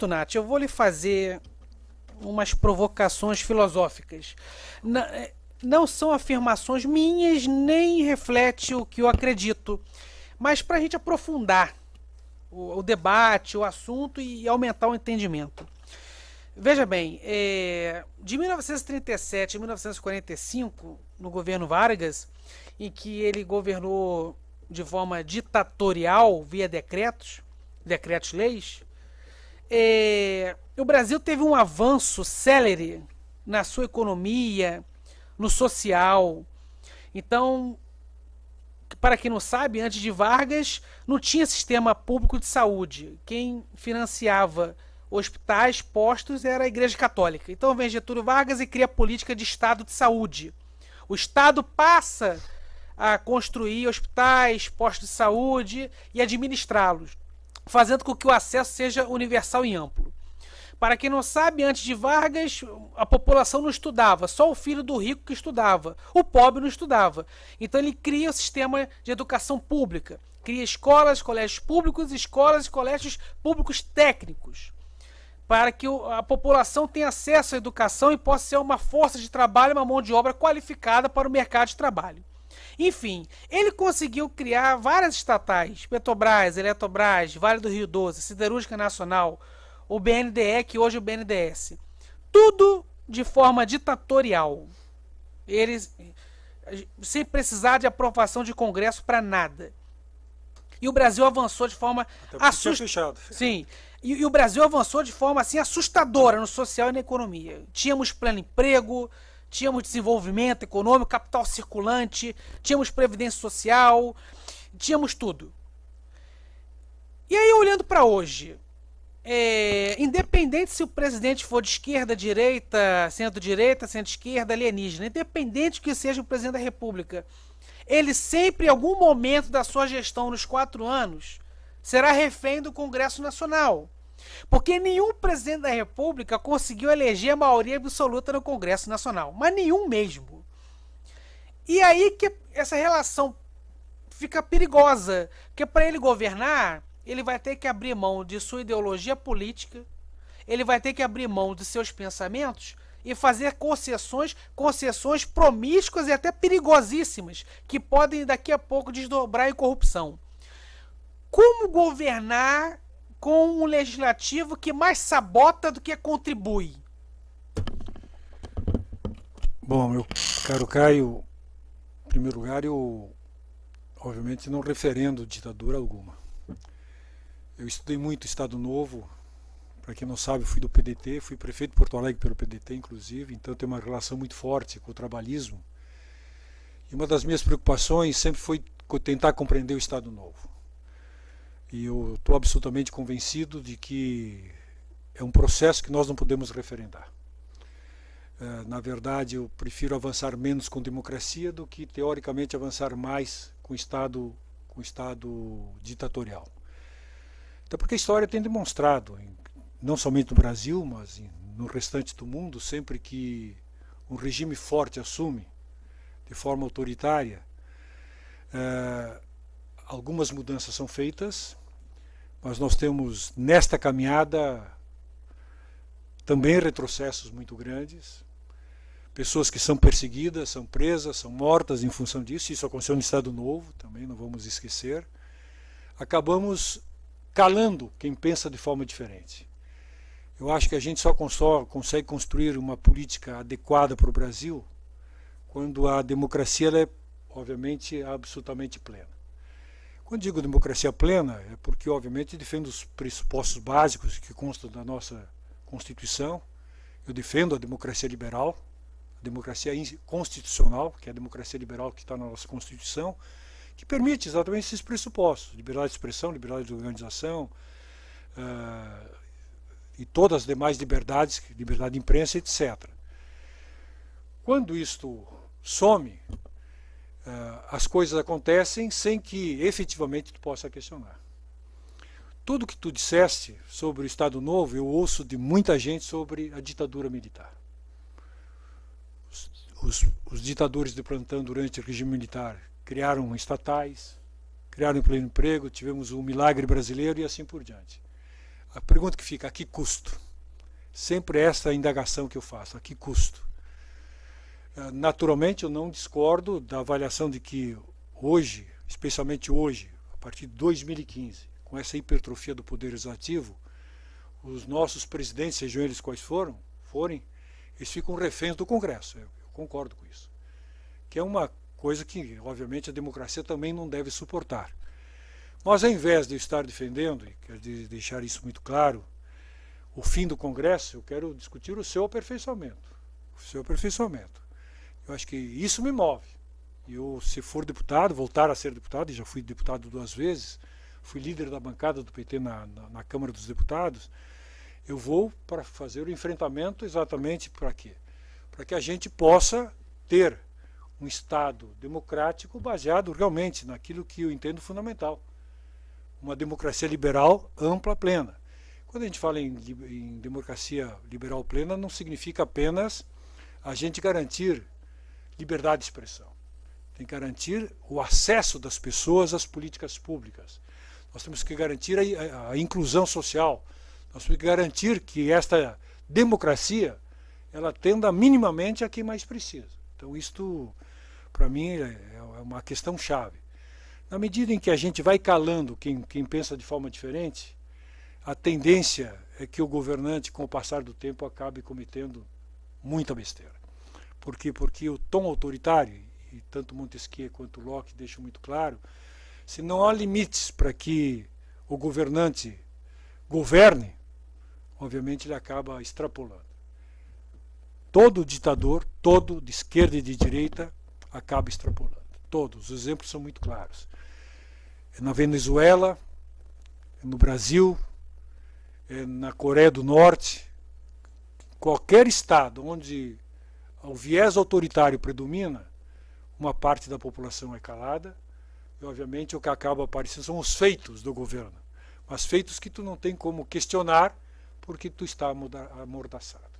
Fortunato, eu vou lhe fazer umas provocações filosóficas. Não são afirmações minhas, nem reflete o que eu acredito, mas para a gente aprofundar o debate, o assunto e aumentar o entendimento. Veja bem, de 1937 a 1945, no governo Vargas, em que ele governou de forma ditatorial, via decretos-leis, o Brasil teve um avanço célere na sua economia, no social. Então, para quem não sabe, antes de Vargas não tinha sistema público de saúde. Quem financiava hospitais, postos, era a Igreja Católica. Então vem Getúlio Vargas e cria a política de Estado de saúde. O Estado passa a construir hospitais, postos de saúde e administrá-los, fazendo com que o acesso seja universal e amplo. Para quem não sabe, antes de Vargas, a população não estudava, só o filho do rico que estudava, o pobre não estudava. Então ele cria o sistema de educação pública, cria escolas, colégios públicos, escolas e colégios públicos técnicos, para que a população tenha acesso à educação e possa ser uma força de trabalho, uma mão de obra qualificada para o mercado de trabalho. Enfim, ele conseguiu criar várias estatais, Petrobras, Eletrobras, Vale do Rio Doce, Siderúrgica Nacional, o BNDE, que hoje é o BNDES. Tudo de forma ditatorial. Eles, sem precisar de aprovação de Congresso para nada. E o Brasil avançou de forma fechado. Sim. E o Brasil avançou de forma assim assustadora no social e na economia. Tínhamos pleno emprego, tínhamos desenvolvimento econômico, capital circulante, tínhamos previdência social, tínhamos tudo. E aí, olhando para hoje, independente se o presidente for de esquerda, direita, centro-esquerda, alienígena, independente que seja o presidente da República, ele sempre, em algum momento da sua gestão nos 4 anos, será refém do Congresso Nacional. Porque nenhum presidente da República conseguiu eleger a maioria absoluta no Congresso Nacional. Mas nenhum mesmo. E aí que essa relação fica perigosa. Porque para ele governar, ele vai ter que abrir mão de sua ideologia política, ele vai ter que abrir mão de seus pensamentos e fazer concessões promíscuas e até perigosíssimas, que podem daqui a pouco desdobrar em corrupção. Como governar com um legislativo que mais sabota do que contribui? Bom, meu caro Caio, em primeiro lugar, eu obviamente não referendo ditadura alguma. Eu estudei muito Estado Novo. Para quem não sabe, eu fui do PDT, fui prefeito de Porto Alegre pelo PDT, inclusive, então tenho uma relação muito forte com o trabalhismo. E uma das minhas preocupações sempre foi tentar compreender o Estado Novo. E eu estou absolutamente convencido de que é um processo que nós não podemos referendar. Na verdade, eu prefiro avançar menos com democracia do que, teoricamente, avançar mais com o Estado ditatorial. Até porque a história tem demonstrado, não somente no Brasil, mas no restante do mundo, sempre que um regime forte assume de forma autoritária, algumas mudanças são feitas, mas nós temos nesta caminhada também retrocessos muito grandes, pessoas que são perseguidas, são presas, são mortas em função disso. Isso aconteceu no Estado Novo, também não vamos esquecer. Acabamos calando quem pensa de forma diferente. Eu acho que a gente só consegue construir uma política adequada para o Brasil quando a democracia ela é, obviamente, absolutamente plena. Quando digo democracia plena, é porque, obviamente, defendo os pressupostos básicos que constam da nossa Constituição. Eu defendo a democracia liberal, a democracia constitucional, que é a democracia liberal que está na nossa Constituição, que permite exatamente esses pressupostos: liberdade de expressão, liberdade de organização, e todas as demais liberdades, liberdade de imprensa, etc. Quando isto some, as coisas acontecem sem que efetivamente tu possa questionar. Tudo que tu disseste sobre o Estado Novo, eu ouço de muita gente sobre a ditadura militar. Os ditadores de plantão durante o regime militar criaram estatais, criaram pleno emprego, tivemos o milagre brasileiro e assim por diante. A pergunta que fica, a que custo? Sempre essa a indagação que eu faço, a que custo? Naturalmente eu não discordo da avaliação de que hoje, especialmente hoje, a partir de 2015, com essa hipertrofia do Poder Legislativo, os nossos presidentes, sejam eles quais forem, eles ficam reféns do Congresso. Eu concordo com isso. Que é uma coisa que, obviamente, a democracia também não deve suportar. Mas, ao invés de eu estar defendendo, e quero deixar isso muito claro, o fim do Congresso, eu quero discutir o seu aperfeiçoamento. O seu aperfeiçoamento. Eu acho que isso me move. Eu, se for deputado, voltar a ser deputado, e já fui deputado 2 vezes, fui líder da bancada do PT na Câmara dos Deputados, eu vou para fazer o enfrentamento exatamente para quê? Para que a gente possa ter um Estado democrático baseado realmente naquilo que eu entendo fundamental. Uma democracia liberal ampla, plena. Quando a gente fala em democracia liberal plena, não significa apenas a gente garantir liberdade de expressão. Tem que garantir o acesso das pessoas às políticas públicas. Nós temos que garantir a inclusão social. Nós temos que garantir que esta democracia ela atenda minimamente a quem mais precisa. Então isto, para mim, é uma questão chave. Na medida em que a gente vai calando quem pensa de forma diferente, a tendência é que o governante, com o passar do tempo, acabe cometendo muita besteira. Por quê? Porque o tom autoritário, e tanto Montesquieu quanto Locke deixam muito claro, se não há limites para que o governante governe, obviamente ele acaba extrapolando. Todo ditador, todo de esquerda e de direita, acaba extrapolando. Todos, os exemplos são muito claros. Na Venezuela, no Brasil, na Coreia do Norte, qualquer estado onde o viés autoritário predomina, uma parte da população é calada, e obviamente o que acaba aparecendo são os feitos do governo, mas feitos que tu não tem como questionar porque tu está amordaçado.